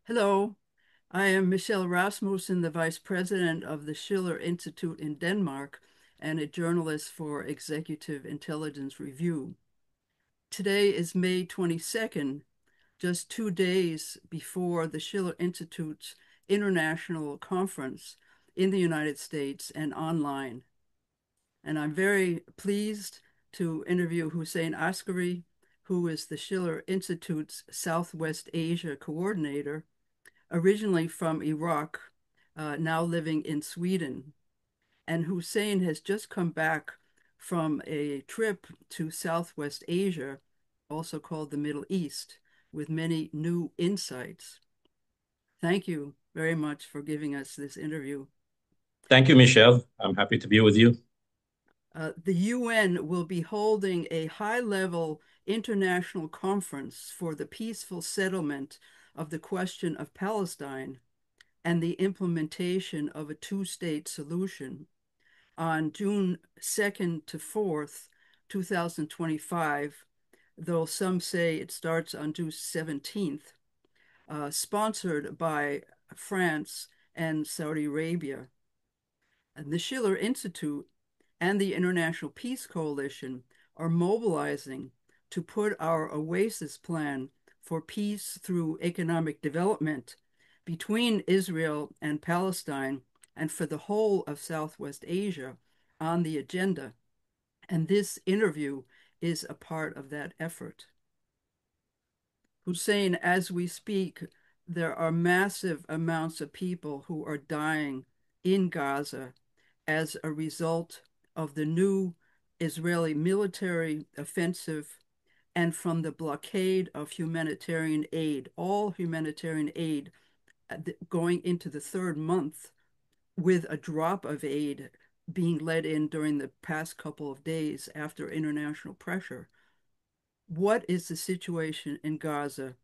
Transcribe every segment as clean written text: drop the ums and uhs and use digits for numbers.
Hello, I am Michelle Rasmussen, the Vice President of the Schiller Institute in Denmark and a journalist for Executive Intelligence Review. Today is May 22nd, just 2 days before the Schiller Institute's international conference in the United States and online. And I'm very pleased to interview Hussein Askary, who is the Schiller Institute's Southwest Asia coordinator, originally from Iraq, now living in Sweden. And Hussein has just come back from a trip to Southwest Asia, also called the Middle East, with many new insights. Thank you very much for giving us this interview. Thank you, Michelle. I'm happy to be with you. The UN will be holding a high-level international conference for the peaceful settlement of the question of Palestine and the implementation of a two-state solution on June 2nd to 4th, 2025, though some say it starts on June 17th, sponsored by France and Saudi Arabia. And the Schiller Institute and the International Peace Coalition are mobilizing to put our Oasis Plan for peace through economic development between Israel and Palestine and for the whole of Southwest Asia on the agenda. And this interview is a part of that effort. Hussein, as we speak, there are massive amounts of people who are dying in Gaza as a result of the new Israeli military offensive and from the blockade of humanitarian aid, all humanitarian aid going into the third month with a drop of aid being let in during the past couple of days after international pressure. What is the situation in Gaza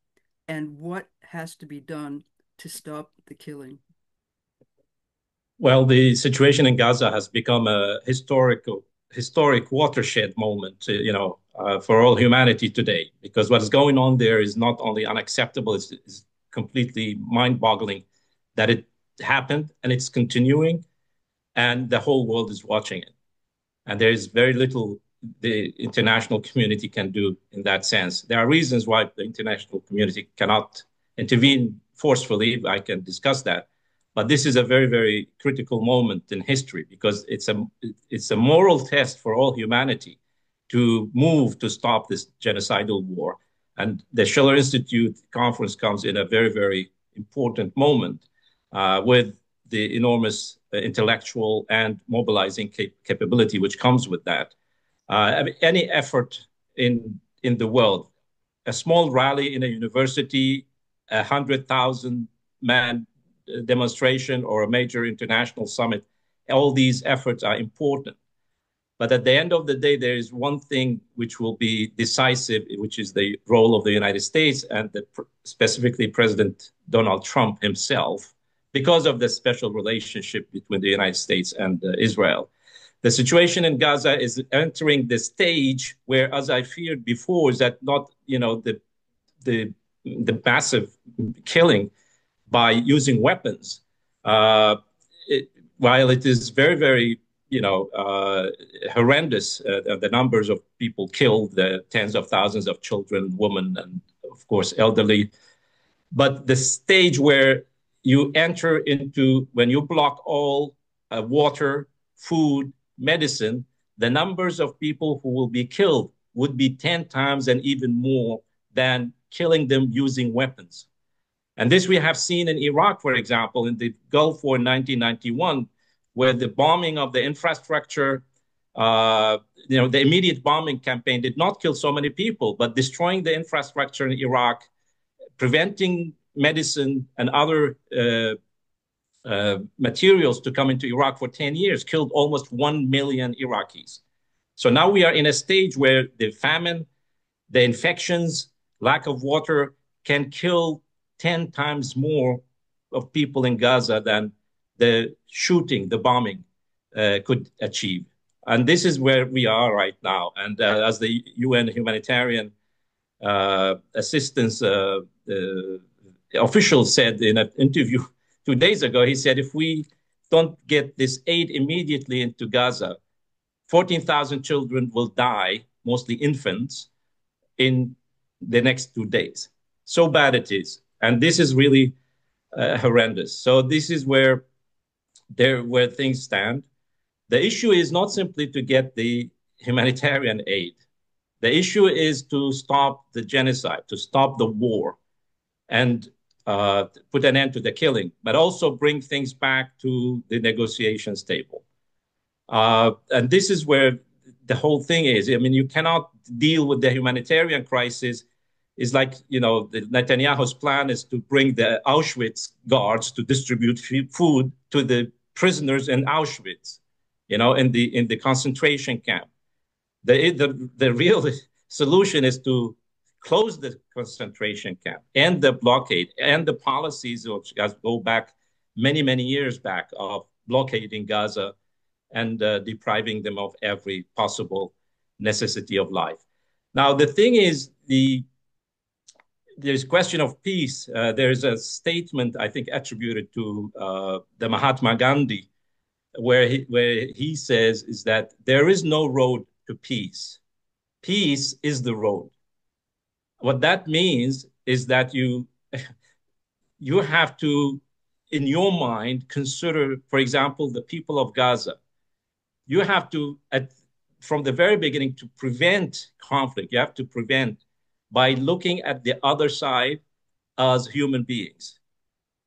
and what has to be done to stop the killing? Well, the situation in Gaza has become a historic watershed moment, for all humanity today, because what is going on there is not only unacceptable, it's completely mind-boggling that it happened and it's continuing, and the whole world is watching it. And there is very little the international community can do in that sense. There are reasons why the international community cannot intervene forcefully. I can discuss that. But this is a very, very critical moment in history because it's a moral test for all humanity to move to stop this genocidal war. And the Schiller Institute conference comes in a very, very important moment with the enormous intellectual and mobilizing capability which comes with that. Any effort in the world, a small rally in a university, 100,000 man demonstration, or a major international summit, all these efforts are important. But at the end of the day, there is one thing which will be decisive, which is the role of the United States and specifically President Donald Trump himself, because of the special relationship between the United States and Israel. The situation in Gaza is entering the stage where, as I feared before, is that not, the the massive killing by using weapons. Uh, while it is very, very, horrendous, the numbers of people killed, the tens of thousands of children, women, and of course, elderly. But the stage where you enter into, when you block all water, food, medicine, the numbers of people who will be killed would be 10 times and even more than killing them using weapons. And this we have seen in Iraq, for example, in the Gulf War in 1991, where the bombing of the infrastructure, the immediate bombing campaign did not kill so many people, but destroying the infrastructure in Iraq, preventing medicine and other materials to come into Iraq for 10 years, killed almost 1 million Iraqis. So now we are in a stage where the famine, the infections, lack of water can kill 10 times more of people in Gaza than the shooting, the bombing could achieve. And this is where we are right now. And as the UN humanitarian assistance official said in an interview 2 days ago, he said, if we don't get this aid immediately into Gaza, 14,000 children will die, mostly infants, in the next 2 days. So bad it is. And this is really horrendous. So this is where things stand. The issue is not simply to get the humanitarian aid. The issue is to stop the genocide, to stop the war, and put an end to the killing, but also bring things back to the negotiations table. And this is where the whole thing is. I mean, you cannot deal with the humanitarian crisis. It's like, the Netanyahu's plan is to bring the Auschwitz guards to distribute food to the prisoners in Auschwitz, in the concentration camp. The real solution is to close the concentration camp and the blockade and the policies which go back many, many years back of blockading Gaza and depriving them of every possible necessity of life. Now, the thing is, there's question of peace. There's a statement, I think, attributed to the Mahatma Gandhi, where he says is that there is no road to peace. Peace is the road. What that means is that you have to, in your mind, consider, for example, the people of Gaza. You have to, from the very beginning, to prevent conflict. You have to prevent by looking at the other side as human beings.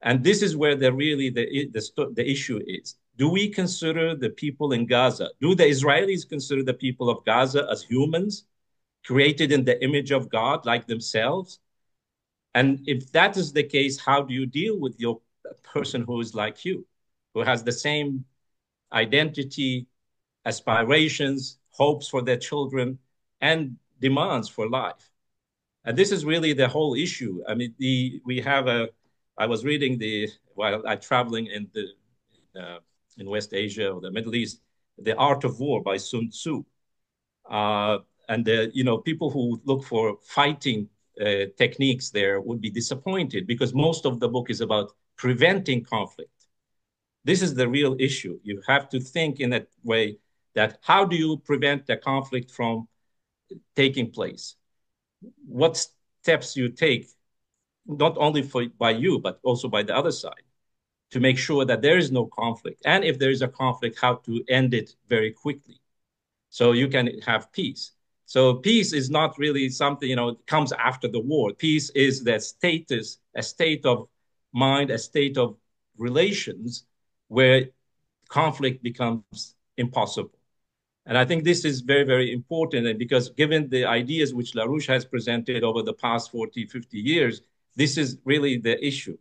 And this is where the issue is. Do we consider the people in Gaza? Do the Israelis consider the people of Gaza as humans, created in the image of God, like themselves? And if that is the case, how do you deal with your person who is like you, who has the same identity, aspirations, hopes for their children, and demands for life? And this is really the whole issue. I mean, I was reading while I traveling in West Asia or the Middle East, The Art of War by Sun Tzu. And people who look for fighting techniques there would be disappointed because most of the book is about preventing conflict. This is the real issue. You have to think in that way, that how do you prevent the conflict from taking place? What steps you take, not only by you, but also by the other side, to make sure that there is no conflict. And if there is a conflict, how to end it very quickly so you can have peace. So peace is not really something, it comes after the war. Peace is a state of mind, a state of relations where conflict becomes impossible. And I think this is very, very important. And because given the ideas which LaRouche has presented over the past 40, 50 years, this is really the issue.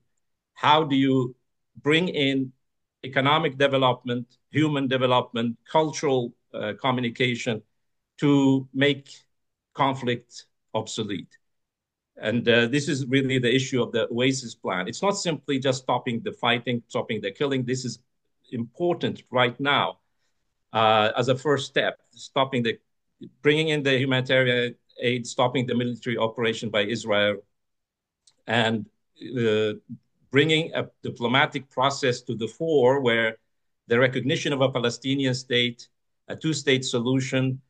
How do you bring in economic development, human development, cultural communication to make conflict obsolete? And this is really the issue of the Oasis Plan. It's not simply just stopping the fighting, stopping the killing. This is important right now as a first step, bringing in the humanitarian aid, stopping the military operation by Israel, and bringing a diplomatic process to the fore where the recognition of a Palestinian state, a two-state solution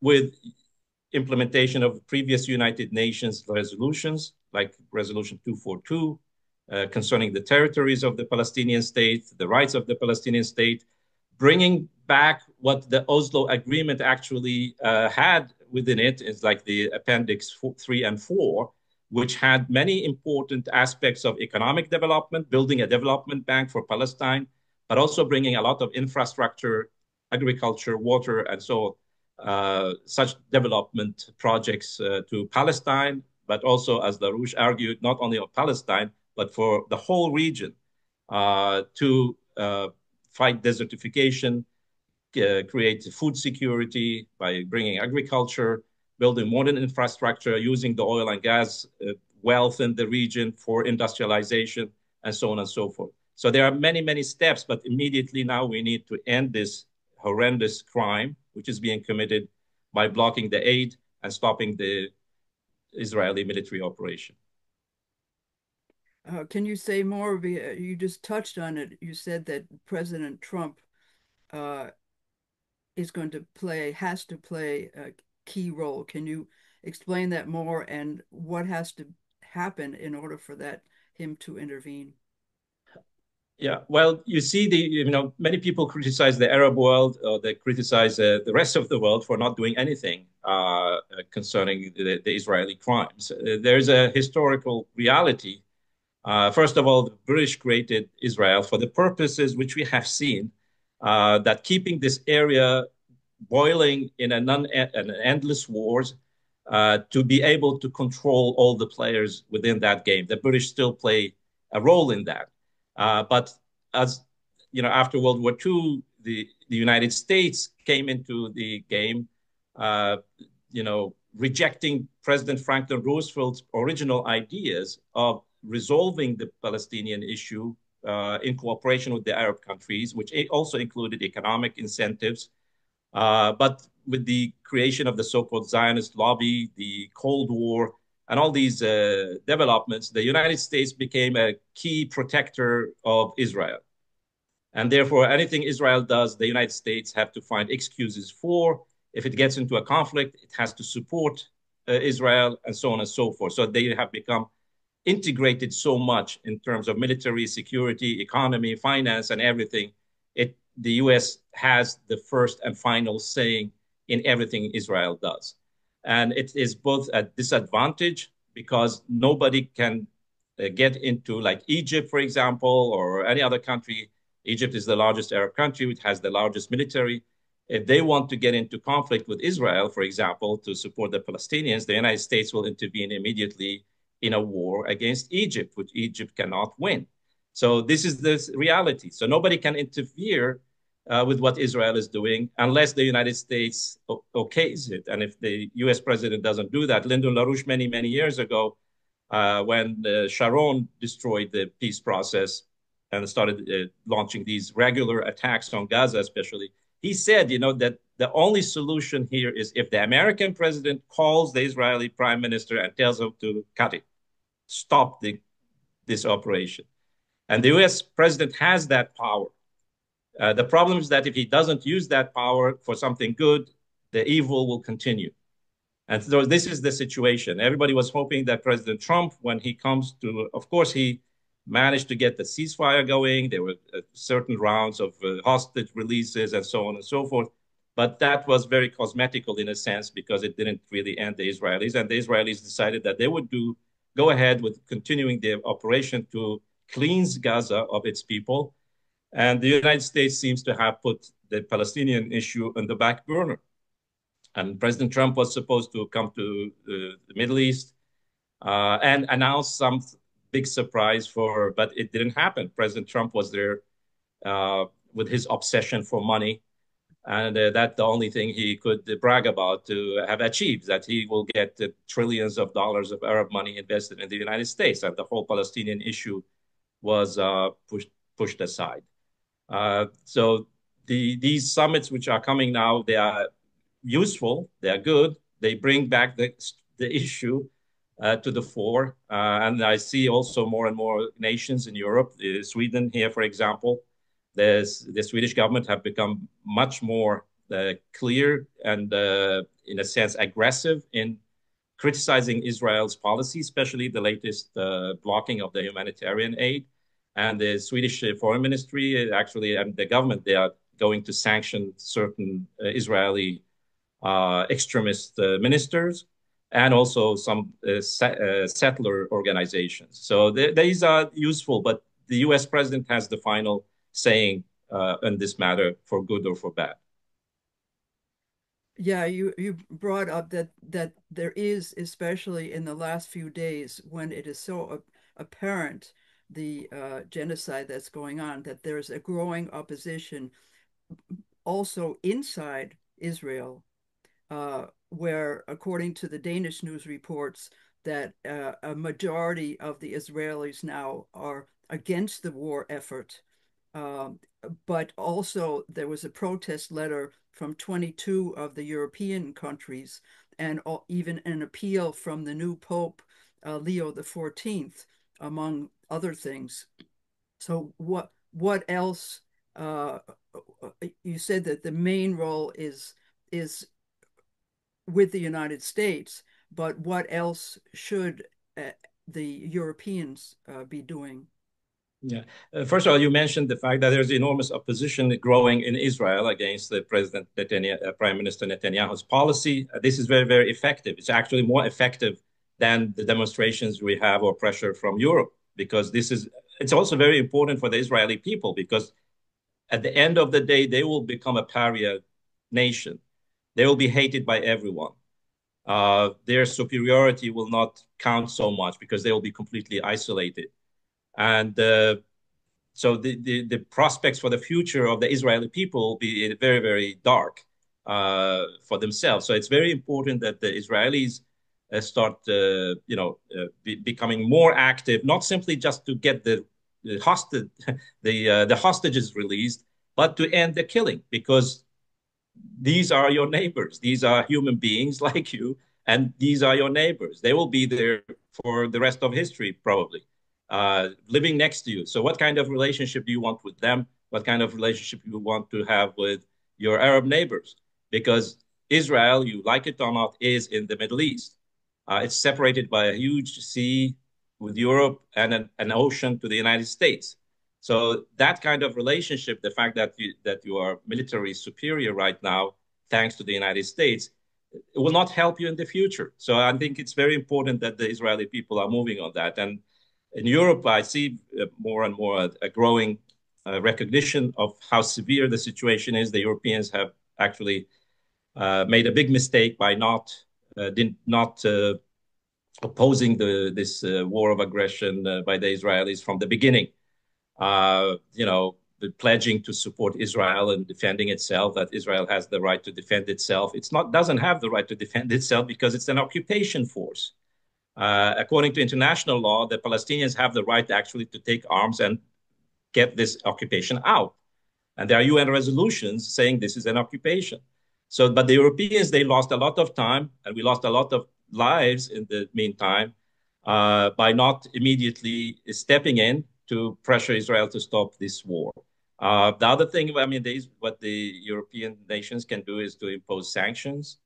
with implementation of previous United Nations resolutions, like Resolution 242, concerning the territories of the Palestinian state, the rights of the Palestinian state, bringing back what the Oslo Agreement actually had within it, is like the Appendix 3 and 4, which had many important aspects of economic development, building a development bank for Palestine, but also bringing a lot of infrastructure, agriculture, water, and so such development projects to Palestine, but also, as LaRouche argued, not only of Palestine, but for the whole region to fight desertification, create food security by bringing agriculture, building modern infrastructure, using the oil and gas wealth in the region for industrialization, and so on and so forth. So there are many, many steps, but immediately now we need to end this horrendous crime, which is being committed by blocking the aid and stopping the Israeli military operation. Can you say more? You just touched on it. You said that President Trump uh, is going to has to play a key role. Can you explain that more and what has to happen in order for him to intervene? Yeah, well, you see, many people criticize the Arab world, or they criticize the rest of the world for not doing anything concerning the Israeli crimes. There's a historical reality. First of all, the British created Israel for the purposes which we have seen, that keeping this area boiling in an endless wars, to be able to control all the players within that game. The British still play a role in that. But as you know, after World War II, the United States came into the game, uh, rejecting President Franklin Roosevelt's original ideas of resolving the Palestinian issue in cooperation with the Arab countries, which also included economic incentives. But with the creation of the so-called Zionist lobby, the Cold War, and all these developments, the United States became a key protector of Israel. And therefore, anything Israel does, the United States have to find excuses for. If it gets into a conflict, it has to support Israel, and so on and so forth. So they have become integrated so much in terms of military, security, economy, finance, and everything. The U.S. has the first and final saying in everything Israel does. And it is both a disadvantage because nobody can get into, like Egypt, for example, or any other country. Egypt is the largest Arab country, it has the largest military. If they want to get into conflict with Israel, for example, to support the Palestinians, the United States will intervene immediately in a war against Egypt, which Egypt cannot win. So this is the reality. So nobody can interfere with what Israel is doing unless the United States okays it. And if the U.S. president doesn't do that, Lyndon LaRouche many, many years ago, when Sharon destroyed the peace process and started launching these regular attacks on Gaza, especially, he said, that the only solution here is if the American president calls the Israeli prime minister and tells him to cut it, stop this operation. And the US president has that power. The problem is that if he doesn't use that power for something good, the evil will continue. And so this is the situation. Everybody was hoping that President Trump, when he comes to, of course, he managed to get the ceasefire going. There were certain rounds of hostage releases and so on and so forth. But that was very cosmetical in a sense because it didn't really end the Israelis. And the Israelis decided that they would go ahead with continuing the operation to cleanse Gaza of its people. And the United States seems to have put the Palestinian issue on the back burner. And President Trump was supposed to come to the Middle East and announce some big surprise but it didn't happen. President Trump was there with his obsession for money. And that's the only thing he could brag about to have achieved, that he will get trillions of dollars of Arab money invested in the United States. And the whole Palestinian issue was pushed aside. So these summits which are coming now, they are useful, they are good, they bring back the issue to the fore. And I see also more and more nations in Europe, Sweden here, for example, the Swedish government have become much more clear and, in a sense, aggressive in criticizing Israel's policy, especially the latest blocking of the humanitarian aid. And the Swedish foreign ministry, actually, and the government, they are going to sanction certain Israeli extremist ministers and also some settler organizations. So these are useful, but the US president has the final saying in this matter for good or for bad. Yeah, you brought up that there is, especially in the last few days, when it is so apparent the genocide that's going on, that there's a growing opposition also inside Israel, where, according to the Danish news reports, that a majority of the Israelis now are against the war effort. Um, but also, there was a protest letter from 22 of the European countries, and even an appeal from the new Pope, Leo the 14th, among other things. So what else? You said that the main role is with the United States, but what else should the Europeans be doing? Yeah. First of all, you mentioned the fact that there's enormous opposition growing in Israel against the President Netanyahu, Prime Minister Netanyahu's policy. This is very, very effective. It's actually more effective than the demonstrations we have or pressure from Europe, because it's also very important for the Israeli people, because at the end of the day, they will become a pariah nation. They will be hated by everyone. Their superiority will not count so much because they will be completely isolated. And so the prospects for the future of the Israeli people will be very, very dark for themselves. So it's very important that the Israelis start, becoming more active, not simply just to get the hostage, the hostages released, but to end the killing, because these are your neighbors. These are human beings like you, and these are your neighbors. They will be there for the rest of history, probably, living next to you. So, what kind of relationship do you want with them? What kind of relationship you want to have with your Arab neighbors? Because Israel, you like it or not, is in the Middle East. It's separated by a huge sea with Europe and an ocean to the United States. So that kind of relationship, the fact that you are military superior right now, thanks to the United States, it will not help you in the future. So I think it's very important that the Israeli people are moving on that. And in Europe, I see more and more a growing recognition of how severe the situation is. The Europeans have actually made a big mistake by not opposing this war of aggression by the Israelis from the beginning. Pledging to support Israel and defending itself, that Israel has the right to defend itself. It's not doesn't have the right to defend itself because it's an occupation force. According to international law, the Palestinians have the right actually to take arms and get this occupation out. And there are UN resolutions saying this is an occupation. So, but the Europeans, they lost a lot of time, and we lost a lot of lives in the meantime by not immediately stepping in to pressure Israel to stop this war. The other thing, I mean, what the European nations can do is to impose sanctions.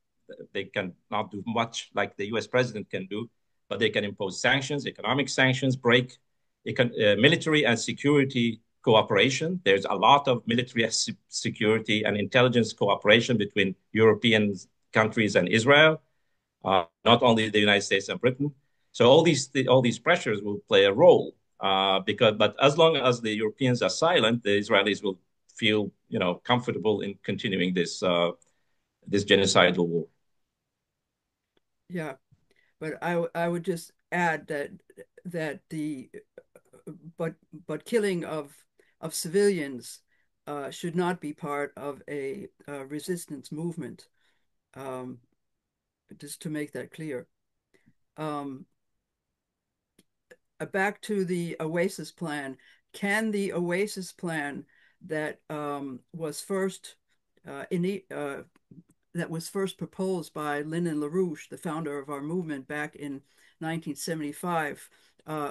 They can not do much like the US president can do, but they can impose sanctions, economic sanctions, break military and security cooperation. There's a lot of military security and intelligence cooperation between European countries and Israel, not only the United States and Britain. So all these pressures will play a role but as long as the Europeans are silent, the Israelis will feel comfortable in continuing this genocidal war. Yeah, but I would just add that the but killing of civilians should not be part of a resistance movement. Um, just to make that clear. Um, Back to the Oasis Plan. Can the Oasis Plan that was first that was first proposed by Lyndon LaRouche, the founder of our movement back in 1975,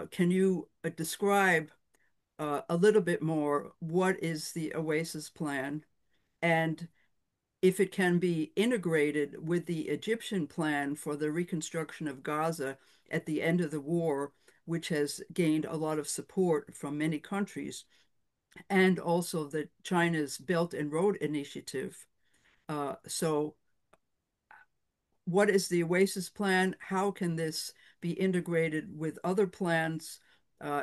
can you describe a little bit more what is the Oasis Plan and if it can be integrated with the Egyptian plan for the reconstruction of Gaza at the end of the war, which has gained a lot of support from many countries, and also the China's Belt and Road Initiative. So what is the Oasis Plan? How can this be integrated with other plans,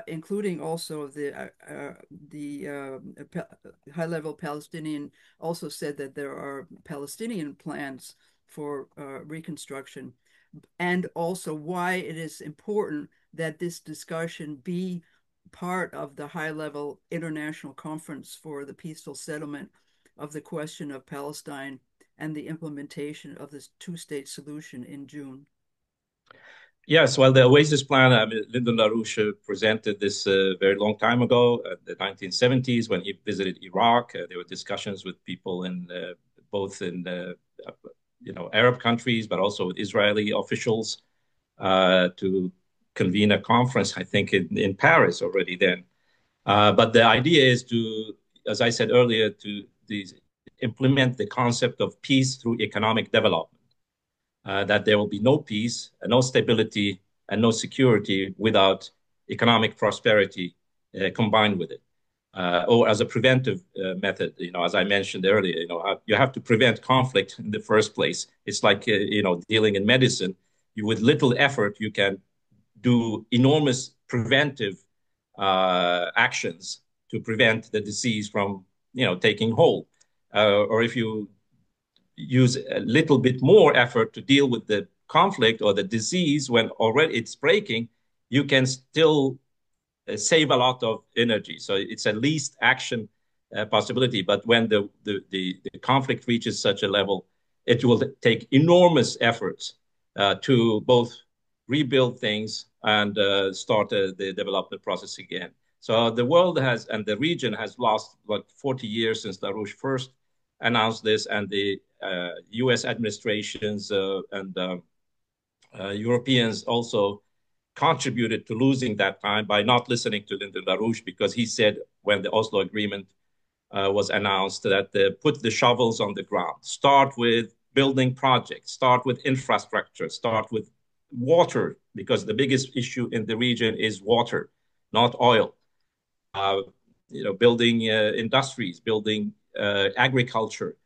including also the high-level Palestinian also said that there are Palestinian plans for reconstruction, and also why it is important that this discussion be part of the high-level international conference for the peaceful settlement of the question of Palestine and the implementation of this two-state solution in June. Yes, well, the Oasis Plan, I mean, Lyndon LaRouche presented this very long time ago, the 1970s, when he visited Iraq. There were discussions with people in both in Arab countries, but also with Israeli officials to convene a conference, I think, in Paris already then. But the idea is to, as I said earlier, to implement the concept of peace through economic development. That there will be no peace, and no stability, and no security without economic prosperity combined with it. Or as a preventive method, as I mentioned earlier, you have to prevent conflict in the first place. It's like, dealing in medicine. With little effort, you can do enormous preventive actions to prevent the disease from, taking hold. Or if you use a little bit more effort to deal with the conflict or the disease when already it's breaking, you can still save a lot of energy. So it's a least action possibility. But when the conflict reaches such a level, it will take enormous efforts to both rebuild things and start the development process again. So the world has, and the region has lost like 40 years since LaRouche first announced this, and the US administrations and Europeans also contributed to losing that time by not listening to Lyndon LaRouche, because he said when the Oslo Agreement was announced that put the shovels on the ground, start with building projects, start with infrastructure, start with water, because the biggest issue in the region is water, not oil. Building industries, building agriculture,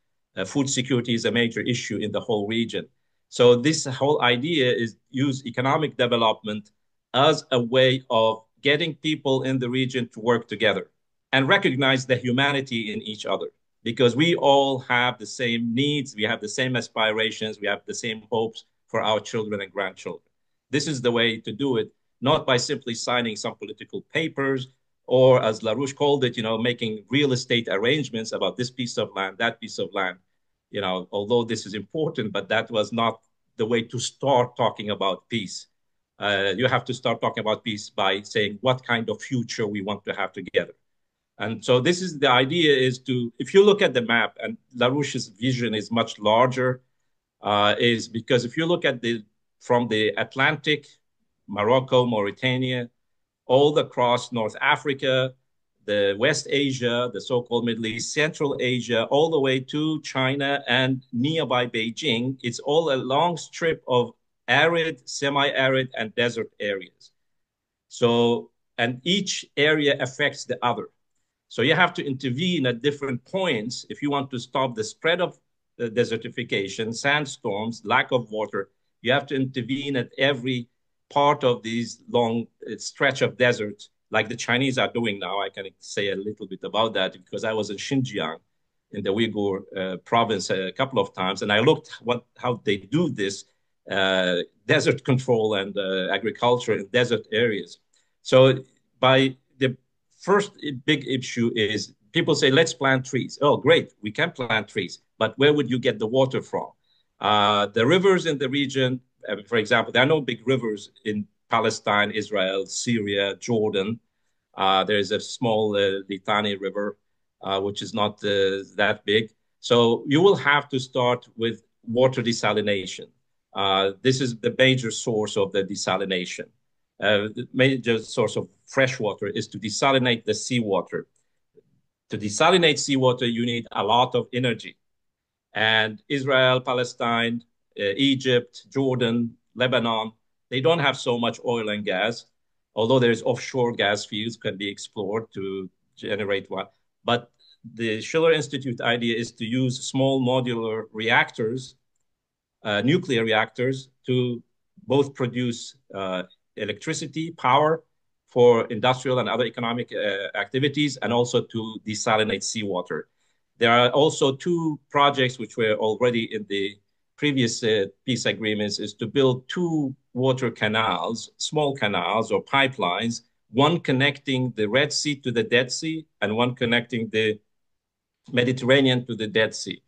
food security is a major issue in the whole region. So this whole idea is use economic development as a way of getting people in the region to work together and recognize the humanity in each other, because we all have the same needs, we have the same aspirations, we have the same hopes for our children and grandchildren. This is the way to do it, not by simply signing some political papers, or as LaRouche called it, making real estate arrangements about this piece of land, that piece of land. Although this is important, but that was not the way to start talking about peace. You have to start talking about peace by saying what kind of future we want to have together. And so this is the idea, is to, if you look at the map, and LaRouche's vision is much larger, is because if you look at from the Atlantic, Morocco, Mauritania, all across North Africa, the West Asia, the so-called Middle East, Central Asia, all the way to China and nearby Beijing, it's all a long strip of arid, semi-arid, and desert areas. So, and each area affects the other. So you have to intervene at different points if you want to stop the spread of the desertification, sandstorms, lack of water. You have to intervene at every part of these long stretch of desert, like the Chinese are doing now. I can say a little bit about that because I was in Xinjiang, in the Uyghur province, a couple of times, and I looked how they do this desert control and agriculture in desert areas. So by the first big issue is people say, let's plant trees. Oh, great, we can plant trees, but where would you get the water from? The rivers in the region, for example, there are no big rivers in Palestine, Israel, Syria, Jordan. There is a small Litani River, which is not that big. So you will have to start with water desalination. This is the major source of the desalination. The major source of fresh water is to desalinate the seawater. To desalinate seawater, you need a lot of energy. And Israel, Palestine, Egypt, Jordan, Lebanon, they don't have so much oil and gas, although there's offshore gas fields can be explored to generate one. But the Schiller Institute idea is to use small modular reactors, nuclear reactors, to both produce electricity, power for industrial and other economic activities, and also to desalinate seawater. There are also two projects which were already in the previous peace agreements, is to build two water canals, small canals or pipelines, one connecting the Red Sea to the Dead Sea and one connecting the Mediterranean to the Dead Sea.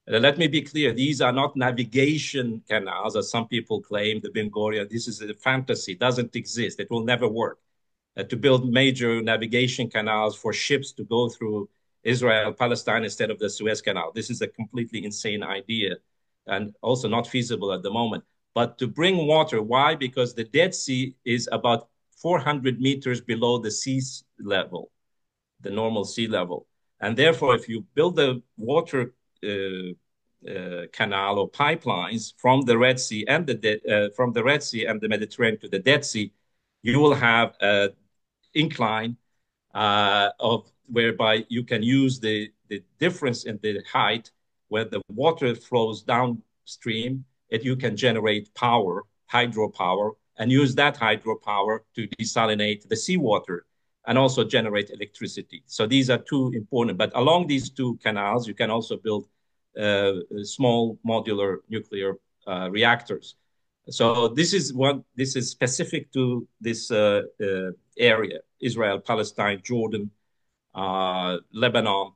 Let me be clear, these are not navigation canals, as some people claim, the Ben Gurion. This is a fantasy, it doesn't exist, it will never work. To build major navigation canals for ships to go through Israel, Palestine, instead of the Suez Canal. This is a completely insane idea and also not feasible at the moment. but to bring water. Why? Because the Dead Sea is about 400 meters below the sea level, the normal sea level. And therefore, if you build a water canal or pipelines from the Red Sea and from the Red Sea and the Mediterranean to the Dead Sea, you will have an incline of whereby you can use the difference in the height where the water flows downstream. You can generate power, hydropower, and use that hydropower to desalinate the seawater and also generate electricity. So these are two important. But along these two canals, you can also build small modular nuclear reactors. So this is specific to this area: Israel, Palestine, Jordan, Lebanon,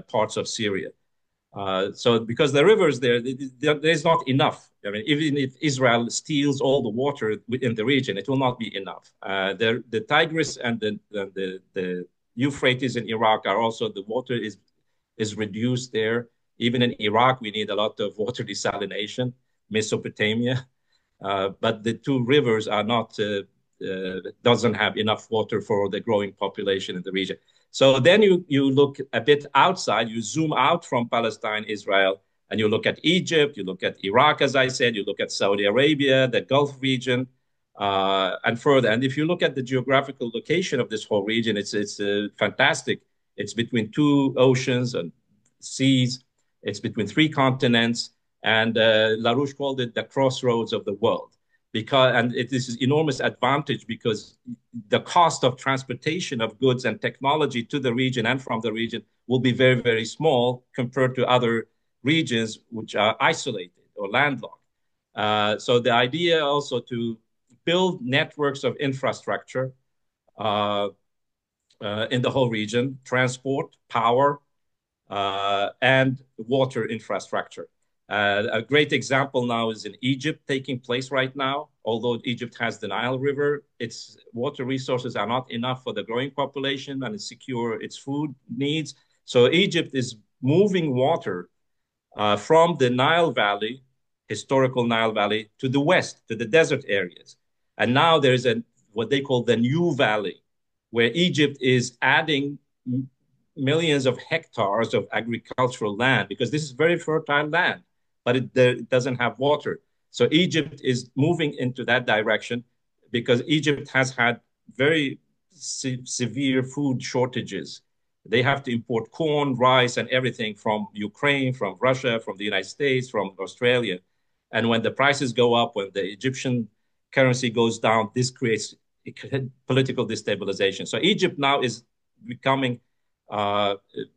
parts of Syria. So because the rivers there's not enough. I mean, even if Israel steals all the water in the region, it will not be enough. The Tigris and the Euphrates in Iraq are also, the water is reduced there. Even in Iraq, we need a lot of water desalination. Mesopotamia, but the two rivers are not doesn't have enough water for the growing population in the region. So then you look a bit outside, you zoom out from Palestine, Israel, and you look at Egypt, you look at Iraq, as I said, you look at Saudi Arabia, the Gulf region, and further. And if you look at the geographical location of this whole region, it's fantastic. It's between two oceans and seas. It's between three continents. And LaRouche called it the crossroads of the world. And it is enormous advantage because the cost of transportation of goods and technology to the region and from the region will be very, very small compared to other regions which are isolated or landlocked. So the idea also to build networks of infrastructure in the whole region: transport, power, and water infrastructure. A great example now is in Egypt taking place right now. Although Egypt has the Nile River, its water resources are not enough for the growing population and secure its food needs. So Egypt is moving water from the Nile Valley, historical Nile Valley, to the west, to the desert areas. And now there's what they call the New Valley, where Egypt is adding millions of hectares of agricultural land, because this is very fertile land, but it doesn't have water. So Egypt is moving into that direction because Egypt has had very severe food shortages. They have to import corn, rice, and everything from Ukraine, from Russia, from the United States, from Australia. And when the prices go up, when the Egyptian currency goes down, this creates political destabilization. So Egypt now is becoming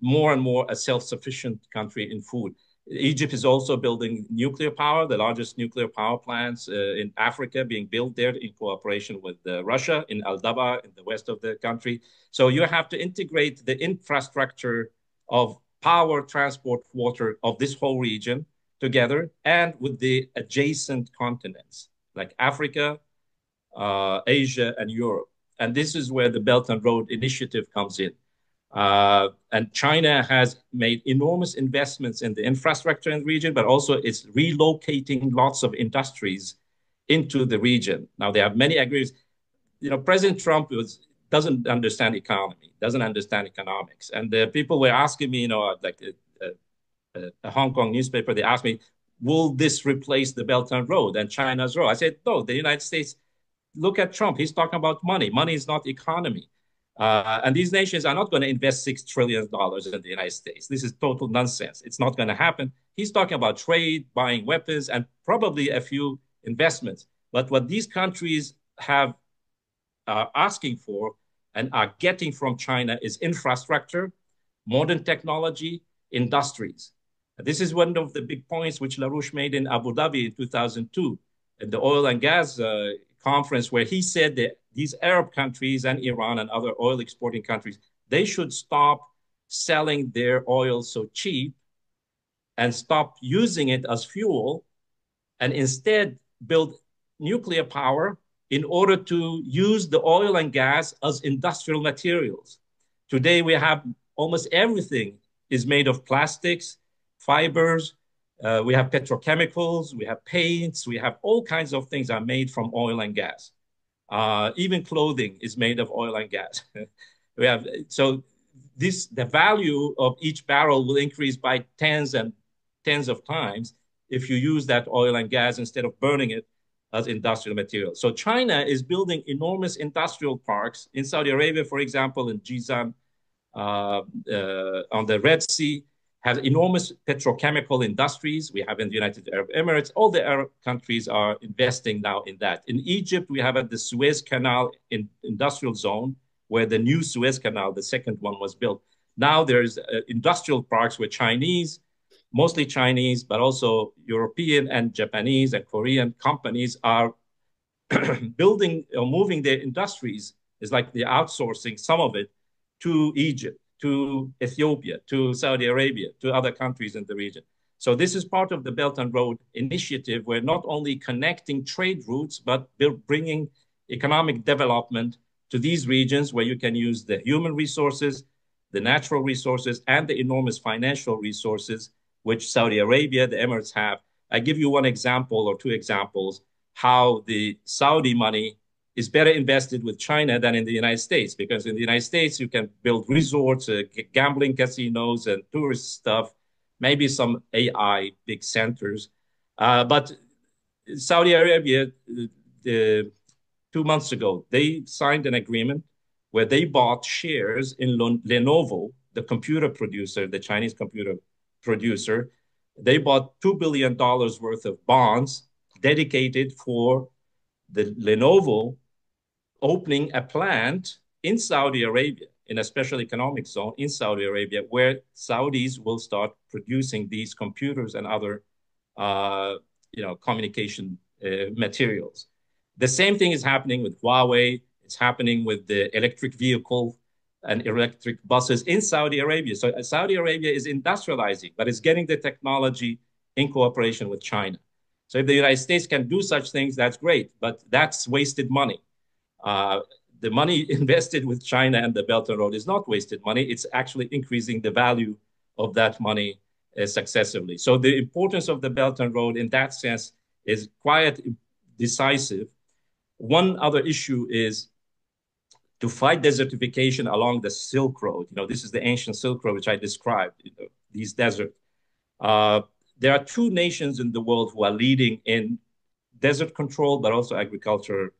more and more a self-sufficient country in food. Egypt is also building nuclear power, the largest nuclear power plants in Africa being built there in cooperation with Russia in Al-Daba in the west of the country. So you have to integrate the infrastructure of power, transport, water of this whole region together and with the adjacent continents like Africa, Asia, and Europe. And this is where the Belt and Road Initiative comes in. And China has made enormous investments in the infrastructure in the region, but also it's relocating lots of industries into the region. Now, they have many agreements. You know, President Trump doesn't understand economy, doesn't understand economics. And the people were asking me, you know, like a Hong Kong newspaper, they asked me, will this replace the Belt and Road and China's role? I said, no, the United States, look at Trump. He's talking about money. Money is not economy. And these nations are not going to invest $6 trillion in the United States. This is total nonsense. It's not going to happen. He's talking about trade, buying weapons, and probably a few investments. But what these countries are asking for and are getting from China is infrastructure, modern technology, industries. This is one of the big points which LaRouche made in Abu Dhabi in 2002 at the oil and gas conference, where he said that these Arab countries and Iran and other oil exporting countries, they should stop selling their oil so cheap and stop using it as fuel and instead build nuclear power in order to use the oil and gas as industrial materials. Today, we have almost everything is made of plastics, fibers, We have petrochemicals, we have paints, we have all kinds of things are made from oil and gas. Even clothing is made of oil and gas. We have so this the value of each barrel will increase by tens and tens of times if you use that oil and gas instead of burning it as industrial material. So China is building enormous industrial parks in Saudi Arabia, for example, in Jizan, on the Red Sea, has enormous petrochemical industries. We have in the United Arab Emirates. All the Arab countries are investing now in that. In Egypt, we have at the Suez Canal industrial zone, where the new Suez Canal, the second one, was built. Now there's industrial parks where Chinese, mostly Chinese, but also European and Japanese and Korean companies are building or moving their industries. Is like they're outsourcing some of it to Egypt, to Ethiopia, to Saudi Arabia, to other countries in the region. So this is part of the Belt and Road Initiative. We're not only connecting trade routes, but bringing economic development to these regions where you can use the human resources, the natural resources, and the enormous financial resources which Saudi Arabia, the Emirates have. I give you one example or two examples how the Saudi money is better invested with China than in the United States, because in the United States, you can build resorts, gambling casinos, and tourist stuff, maybe some AI big centers. But Saudi Arabia, 2 months ago, they signed an agreement where they bought shares in Lenovo, the computer producer, the Chinese computer producer. They bought $2 billion worth of bonds dedicated for the Lenovo opening a plant in Saudi Arabia, in a special economic zone in Saudi Arabia, where Saudis will start producing these computers and other, communication materials. The same thing is happening with Huawei. It's happening with the electric vehicle and electric buses in Saudi Arabia. So Saudi Arabia is industrializing, but it's getting the technology in cooperation with China. So if the United States can do such things, that's great, but that's wasted money. The money invested with China and the Belt and Road is not wasted money. It's actually increasing the value of that money successively. So the importance of the Belt and Road in that sense is quite decisive. One other issue is to fight desertification along the Silk Road. This is the ancient Silk Road, which I described, these deserts. There are two nations in the world who are leading in desert control, but also agriculture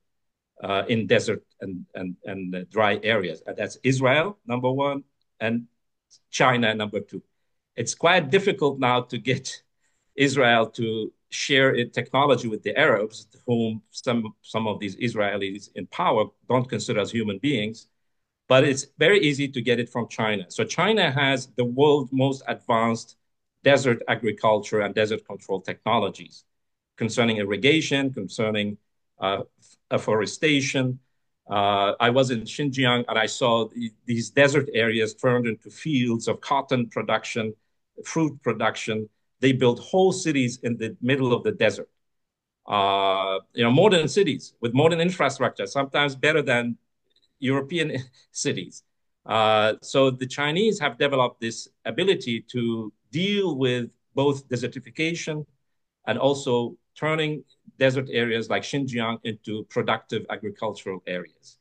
in desert and dry areas. And that's Israel, number one, and China, number two. It's quite difficult now to get Israel to share technology with the Arabs, whom some of these Israelis in power don't consider as human beings. But it's very easy to get it from China. So China has the world's most advanced desert agriculture and desert control technologies concerning irrigation, concerning afforestation. I was in Xinjiang and I saw these desert areas turned into fields of cotton production, fruit production. They built whole cities in the middle of the desert. Modern cities with modern infrastructure, sometimes better than European cities. So the Chinese have developed this ability to deal with both desertification and also turning desert areas like Xinjiang into productive agricultural areas.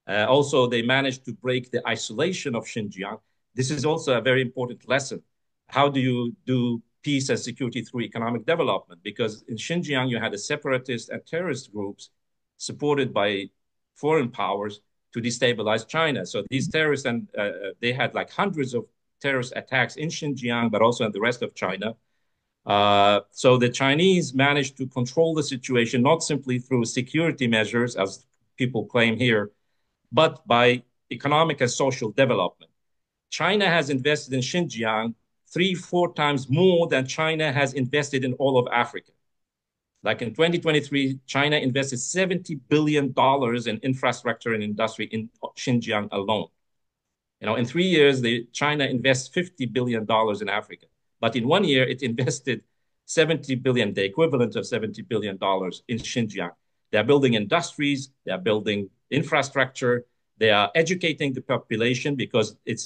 Also, they managed to break the isolation of Xinjiang. This is also a very important lesson. How do you do peace and security through economic development? Because in Xinjiang, you had the separatist and terrorist groups supported by foreign powers to destabilize China. So these terrorists, and they had like hundreds of terrorist attacks in Xinjiang, but also in the rest of China. So the Chinese managed to control the situation, not simply through security measures, as people claim here, but by economic and social development. China has invested in Xinjiang 3-4 times more than China has invested in all of Africa. Like in 2023, China invested $70 billion in infrastructure and industry in Xinjiang alone. In 3 years, China invests $50 billion in Africa. But in 1 year, it invested $70 billion, the equivalent of $70 billion in Xinjiang. They're building industries, they're building infrastructure, they are educating the population because it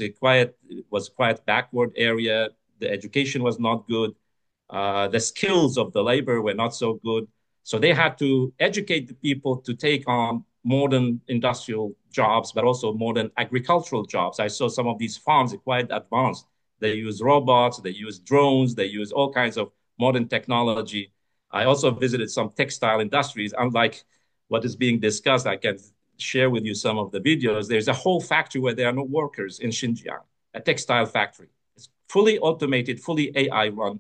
was quite backward area. The education was not good. The skills of the labor were not so good. So they had to educate the people to take on modern industrial jobs, but also modern agricultural jobs. I saw some of these farms are quite advanced. They use robots, they use drones, they use all kinds of modern technology. I also visited some textile industries. Unlike what is being discussed, I can share with you some of the videos. There's a whole factory where there are no workers in Xinjiang, a textile factory. It's fully automated, fully AI run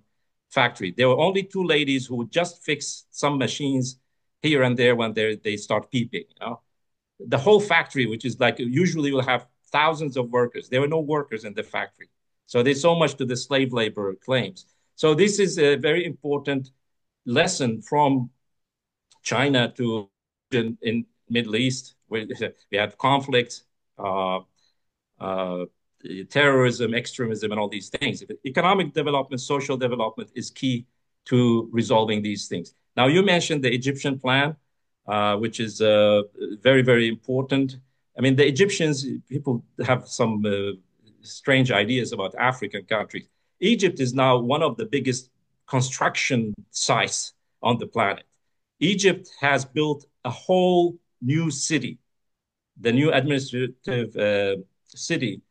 factory. There were only two ladies who would just fix some machines here and there when they start peeping. You know? The whole factory, which is like usually will have thousands of workers, there were no workers in the factory. So there's so much to the slave labor claims. So this is a very important lesson from China to in Middle East, where we had conflict, uh, uh, terrorism, extremism, and all these things. Economic development, social development is key to resolving these things. Now, you mentioned the Egyptian plan, which is very, very important. I mean, the Egyptians, people have some strange ideas about African countries. Egypt is now one of the biggest construction sites on the planet. Egypt has built a whole new city, the new administrative city,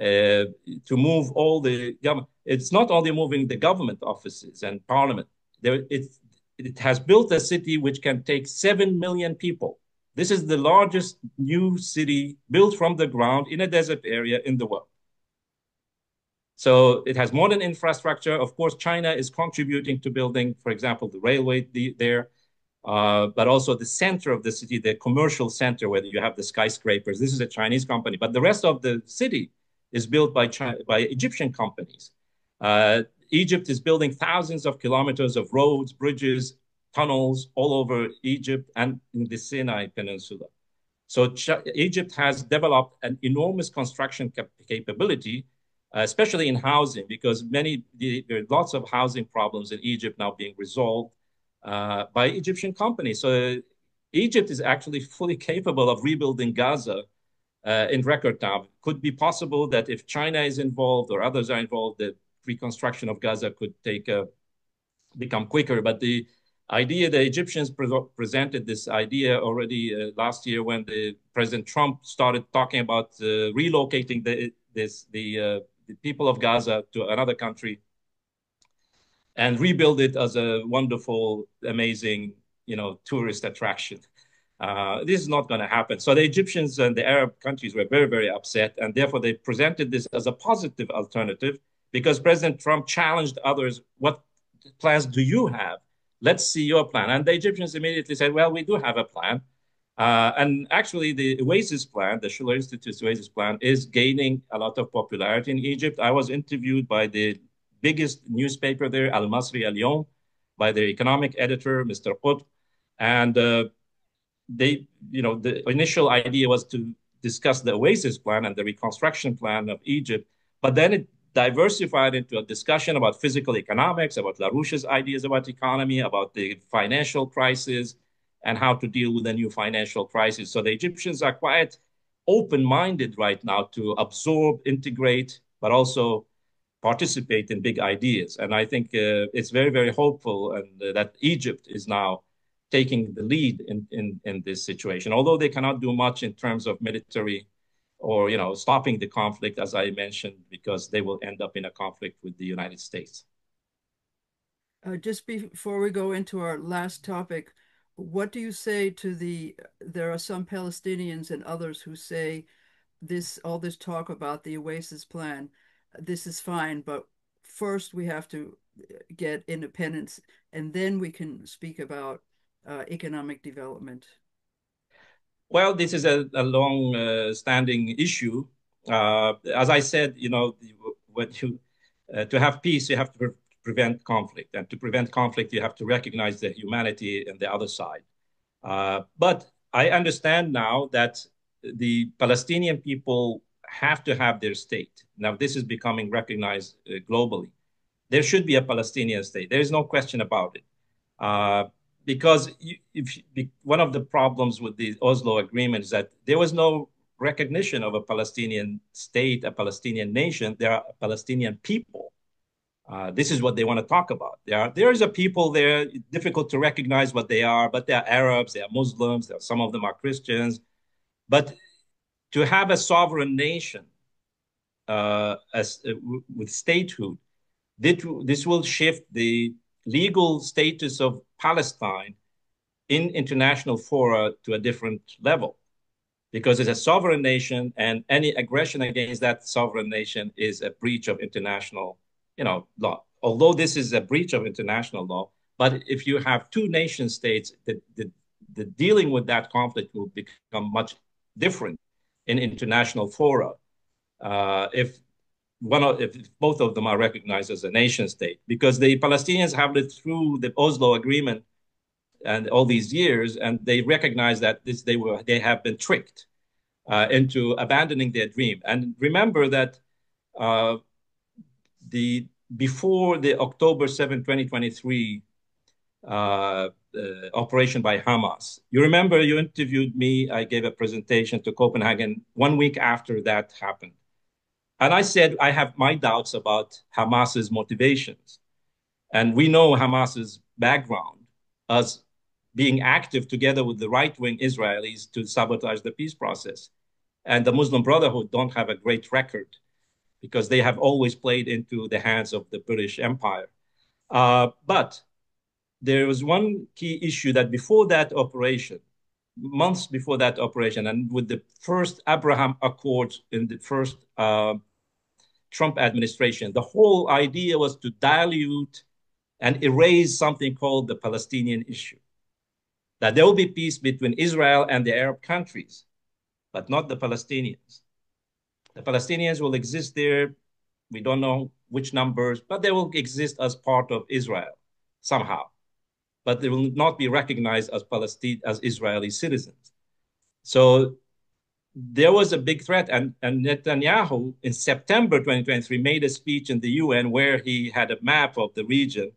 to move all the government. It's not only moving the government offices and parliament. It has built a city which can take 7 million people. This is the largest new city built from the ground in a desert area in the world. So it has modern infrastructure. Of course, China is contributing to building, for example, the railway there, but also the center of the city, the commercial center where you have the skyscrapers. This is a Chinese company, but the rest of the city is built by Egyptian companies. Egypt is building thousands of kilometers of roads, bridges, tunnels all over Egypt and in the Sinai Peninsula. So Egypt has developed an enormous construction capability, especially in housing, because there are lots of housing problems in Egypt now being resolved by Egyptian companies. So Egypt is actually fully capable of rebuilding Gaza in record time. Could be possible that if China is involved or others are involved, the reconstruction of Gaza could become quicker. But the idea, the Egyptians presented this idea already last year when President Trump started talking about relocating the people of Gaza to another country and rebuild it as a wonderful, amazing, tourist attraction. This is not going to happen. So the Egyptians and the Arab countries were very, very upset, and therefore they presented this as a positive alternative because President Trump challenged others, what plans do you have? Let's see your plan. And the Egyptians immediately said, well, we do have a plan. And actually, the Oasis Plan, the Schiller Institute's Oasis Plan, is gaining a lot of popularity in Egypt. I was interviewed by the biggest newspaper there, Al Masri Al Yom, by their economic editor, Mr. Qutb. And the initial idea was to discuss the Oasis Plan and the reconstruction plan of Egypt, but then it diversified into a discussion about physical economics, about LaRouche's ideas about economy, about the financial crisis, and how to deal with the new financial crisis. So the Egyptians are quite open-minded right now to absorb, integrate, but also participate in big ideas. And I think it's very, very hopeful and that Egypt is now taking the lead in this situation, although they cannot do much in terms of military or stopping the conflict, as I mentioned, because they will end up in a conflict with the United States. Just before we go into our last topic, what do you say to there are some Palestinians and others who say all this talk about the Oasis Plan, this is fine, but first we have to get independence and then we can speak about economic development. Well, this is a long-standing issue. As I said, to have peace, you have to prevent conflict, and to prevent conflict, you have to recognize the humanity in the other side. But I understand now that the Palestinian people have to have their state. Now, this is becoming recognized globally. There should be a Palestinian state. There is no question about it. Because one of the problems with the Oslo Agreement is that there was no recognition of a Palestinian state, a Palestinian nation. There are Palestinian people. This is what they want to talk about. There is a people there, difficult to recognize what they are, but they are Arabs, they are Muslims, some of them are Christians. But to have a sovereign nation with statehood, this will shift the legal status of Palestine in international fora to a different level because it's a sovereign nation, and any aggression against that sovereign nation is a breach of international, law. Although this is a breach of international law, but if you have two nation states, the dealing with that conflict will become much different in international fora if both of them are recognized as a nation state, because the Palestinians have lived through the Oslo Agreement and all these years, and they recognize that they have been tricked into abandoning their dream. And remember that uh, the before the October 7, 2023 operation by Hamas. You remember you interviewed me. I gave a presentation to Copenhagen 1 week after that happened. And I said, I have my doubts about Hamas's motivations. And we know Hamas's background as being active together with the right-wing Israelis to sabotage the peace process. And the Muslim Brotherhood don't have a great record because they have always played into the hands of the British Empire. But there was one key issue that before that operation, months before that operation, and with the first Abraham Accords in the first Trump administration, the whole idea was to dilute and erase something called the Palestinian issue. That there will be peace between Israel and the Arab countries, but not the Palestinians. The Palestinians will exist there. We don't know which numbers, but they will exist as part of Israel somehow. But they will not be recognized as as Israeli citizens. So there was a big threat, and Netanyahu in September 2023 made a speech in the UN where he had a map of the region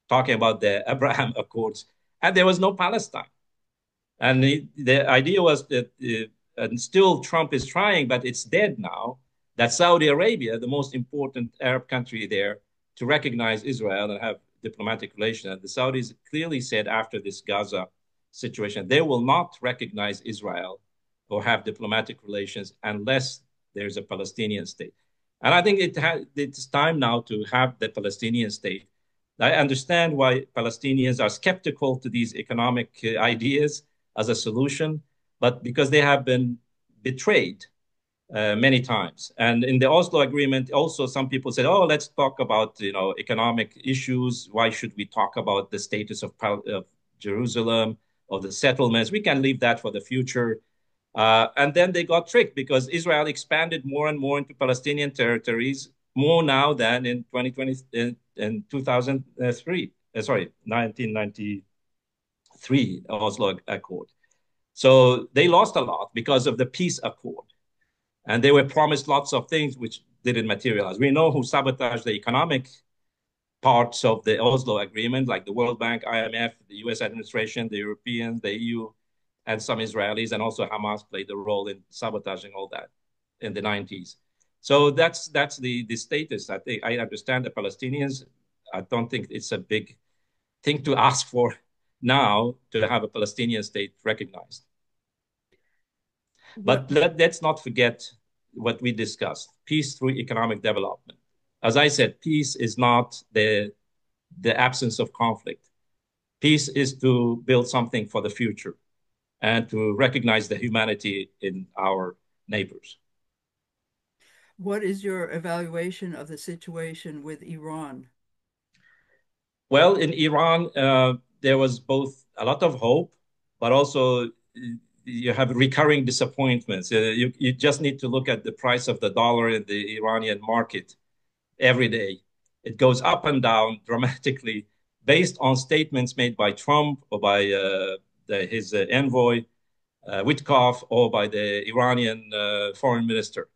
talking about the Abraham Accords, and there was no Palestine. And the idea was that, and still Trump is trying, but it's dead now, that Saudi Arabia, the most important Arab country there, to recognize Israel and have diplomatic relations. And the Saudis clearly said after this Gaza situation, they will not recognize Israel or have diplomatic relations unless there's a Palestinian state. And I think it's time now to have the Palestinian state. I understand why Palestinians are skeptical to these economic ideas as a solution, but because they have been betrayed many times. And in the Oslo Agreement, also some people said, "Oh, let's talk about economic issues. Why should we talk about the status of Jerusalem or the settlements? We can leave that for the future." And then they got tricked because Israel expanded more and more into Palestinian territories, more now than in 2020 in 2003. Sorry, 1993 Oslo Accord. So they lost a lot because of the peace accord. And they were promised lots of things which didn't materialize. We know who sabotaged the economic parts of the Oslo Agreement, like the World Bank, IMF, the US administration, the Europeans, the EU, and some Israelis, and also Hamas played a role in sabotaging all that in the 90s. So that's the status. I understand the Palestinians. I don't think it's a big thing to ask for now to have a Palestinian state recognized. What But let's not forget what we discussed: peace through economic development. As I said, peace is not the absence of conflict. Peace is to build something for the future and to recognize the humanity in our neighbors. what is your evaluation of the situation with Iran? Well, in Iran, there was both a lot of hope, but also you have recurring disappointments. You just need to look at the price of the dollar in the Iranian market every day. It goes up and down dramatically based on statements made by Trump or by his envoy, Witkoff, or by the Iranian foreign minister.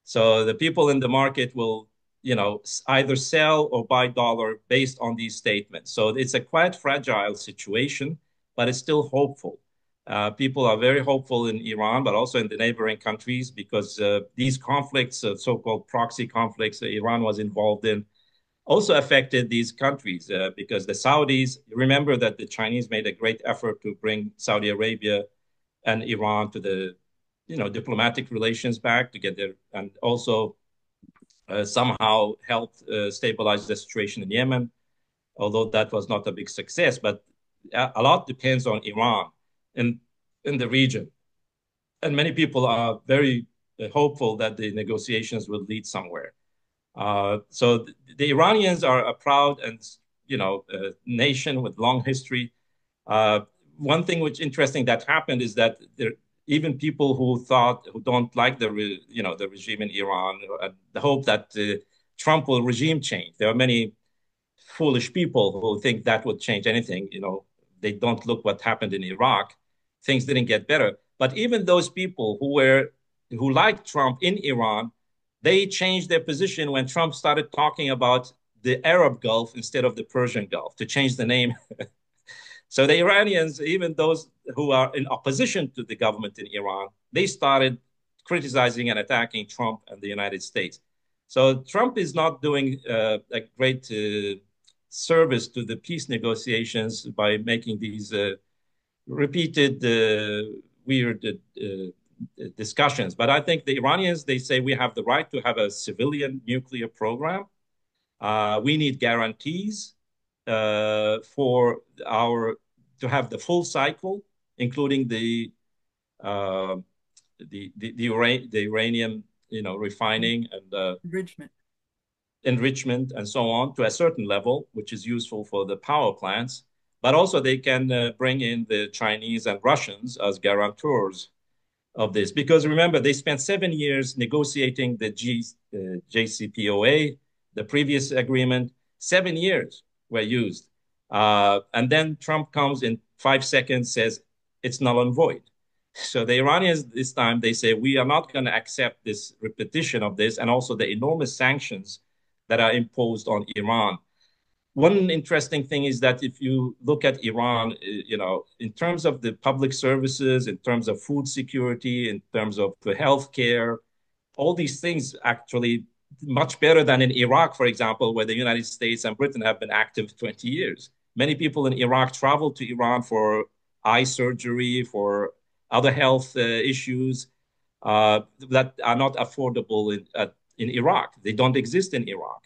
So the people in the market will, either sell or buy dollar based on these statements. So it's a quite fragile situation, but it's still hopeful. People are very hopeful in Iran, but also in the neighboring countries because these conflicts, so-called proxy conflicts that Iran was involved in, also affected these countries because the Saudis, remember that the Chinese made a great effort to bring Saudi Arabia and Iran to the, diplomatic relations back to get there, and also somehow helped stabilize the situation in Yemen, although that was not a big success. But a lot depends on Iran in in the region, and many people are very hopeful that the negotiations will lead somewhere. So the Iranians are a proud and nation with long history. Uh, One thing which interesting that happened is that there even people who don't like the regime in Iran hope that Trump will regime change. There are many foolish people who think that would change anything. They don't look what happened in Iraq. Things didn't get better. But even those people who liked Trump in Iran, they changed their position when Trump started talking about the Arab Gulf instead of the Persian Gulf to change the name. So the Iranians, even those who are in opposition to the government in Iran, they started criticizing and attacking Trump and the United States. So Trump is not doing a great service to the peace negotiations by making these repeated weird discussions. But I think the Iranians, they say we have the right to have a civilian nuclear program. We need guarantees for our to have the full cycle, including uh, the uranium, refining and Enrichment. enrichment and so on to a certain level, which is useful for the power plants. But also they can bring in the Chinese and Russians as guarantors of this. Because remember, they spent 7 years negotiating the JCPOA, the previous agreement. 7 years were used. And then Trump comes in 5 seconds, says it's null and void. So the Iranians this time, they say, we are not going to accept this repetition of this and also the enormous sanctions that are imposed on Iran. One interesting thing is that if you look at Iran, in terms of the public services, in terms of food security, in terms of the healthcare, all these things actually much better than in Iraq, for example, where the United States and Britain have been active 20 years. Many people in Iraq travel to Iran for eye surgery, for other health issues that are not affordable in Iraq. They don't exist in Iraq.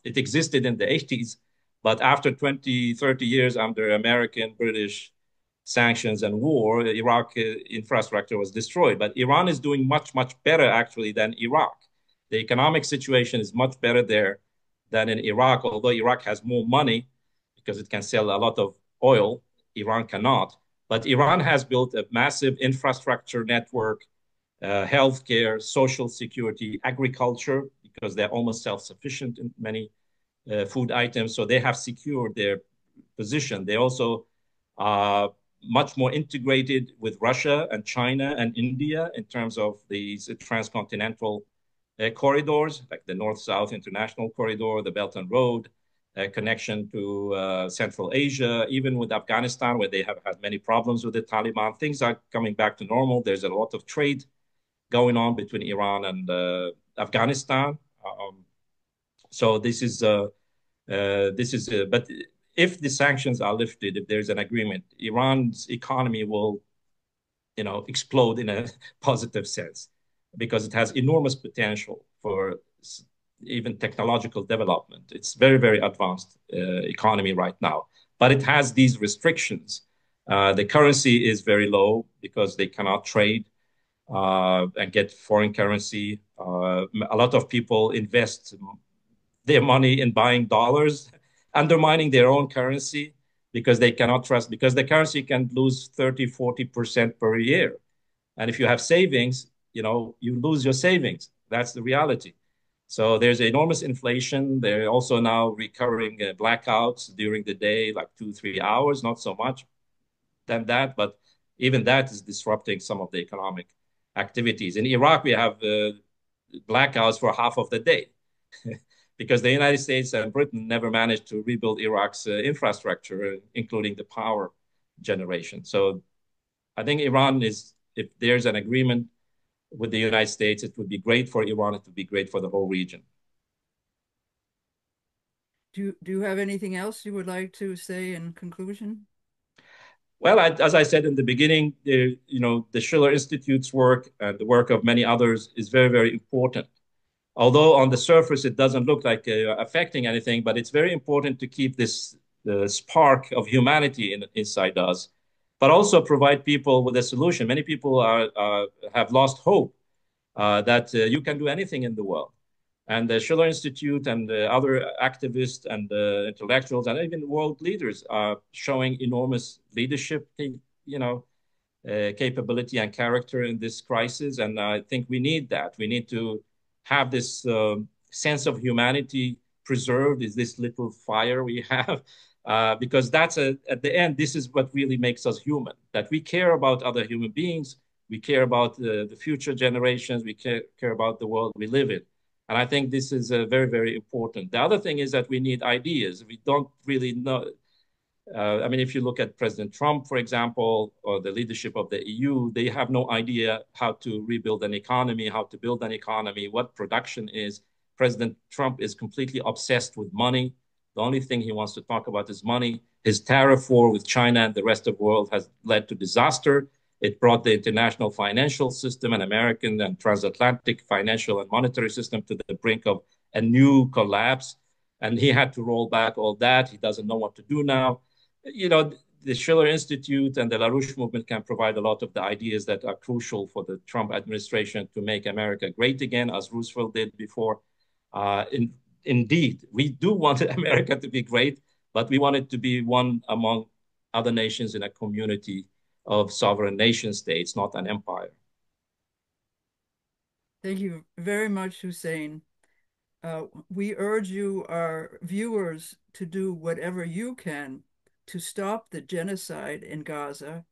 It existed in the 80s, but after 20, 30 years under American, British sanctions and war, Iraq infrastructure was destroyed. But Iran is doing much, much better actually than Iraq. The economic situation is much better there than in Iraq, although Iraq has more money because it can sell a lot of oil. Iran cannot. But Iran has built a massive infrastructure network, healthcare, social security, agriculture, because they're almost self-sufficient in many food items. So they have secured their position. They also are much more integrated with Russia and China and India in terms of these transcontinental corridors, like the North-South International Corridor, the Belt and Road, connection to Central Asia, even with Afghanistan, where they have had many problems with the Taliban. Things are coming back to normal. There's a lot of trade going on between Iran and Afghanistan. So but if the sanctions are lifted, if there's an agreement, Iran's economy will, explode in a positive sense because it has enormous potential for even technological development. It's very, very advanced economy right now, but it has these restrictions. The currency is very low because they cannot trade and get foreign currency. A lot of people invest their money in buying dollars, undermining their own currency because they cannot trust, because the currency can lose 30, 40% per year. And if you have savings, you lose your savings. That's the reality. So there's enormous inflation. There are also now recurring blackouts during the day, like 2, 3 hours, not so much than that, but even that is disrupting some of the economic activities. In Iraq, we have blackouts for half of the day because the United States and Britain never managed to rebuild Iraq's infrastructure, including the power generation. So I think Iran is, if there's an agreement with the United States, it would be great for Iran. It would be great for the whole region. Do you have anything else you would like to say in conclusion? Well, as I said in the beginning, the Schiller Institute's work and the work of many others is very, very important. Although on the surface it doesn't look like affecting anything, but it's very important to keep this spark of humanity inside us, but also provide people with a solution. Many people have lost hope that you can do anything in the world. And the Schiller Institute and the other activists and intellectuals and even world leaders are showing enormous leadership, capability and character in this crisis. And I think we need that. We need to have this sense of humanity preserved, is this little fire we have, because at the end, this is what really makes us human, that we care about other human beings, we care about the future generations, we care about the world we live in. And I think this is very, very important. The other thing is that we need ideas. We don't really know. I mean, if you look at President Trump, for example, or the leadership of the EU, they have no idea how to rebuild an economy, how to build an economy, what production is. President Trump is completely obsessed with money. The only thing he wants to talk about is money. His tariff war with China and the rest of the world has led to disaster. It brought the international financial system and American and transatlantic financial and monetary system to the brink of a new collapse. And he had to roll back all that. He doesn't know what to do now. The Schiller Institute and the LaRouche movement can provide a lot of the ideas that are crucial for the Trump administration to make America great again, as Roosevelt did before. Indeed, we do want America to be great, but we want it to be one among other nations in a community of sovereign nation states, not an empire. Thank you very much, Hussein. We urge you, our viewers, to do whatever you can to stop the genocide in Gaza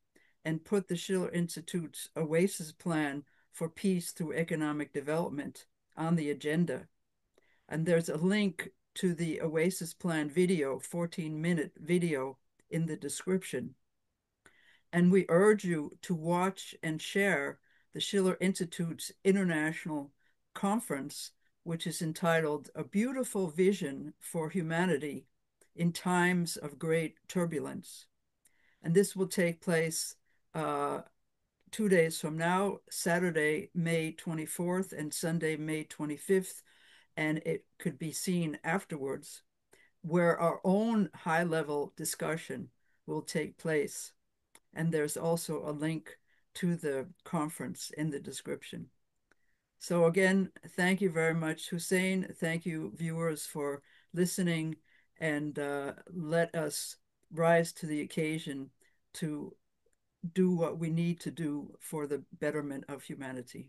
and put the Schiller Institute's Oasis Plan for peace through economic development on the agenda. And there's a link to the Oasis Plan video, 14-minute video, in the description. And we urge you to watch and share the Schiller Institute's international conference, which is entitled A Beautiful Vision for Humanity in Times of Great Turbulence. And this will take place 2 days from now, Saturday, May 24th, and Sunday, May 25th. And it could be seen afterwards, where our own high-level discussion will take place. And there's also a link to the conference in the description. So again, thank you very much, Hussein. Thank you, viewers, for listening, and let us rise to the occasion to do what we need to do for the betterment of humanity.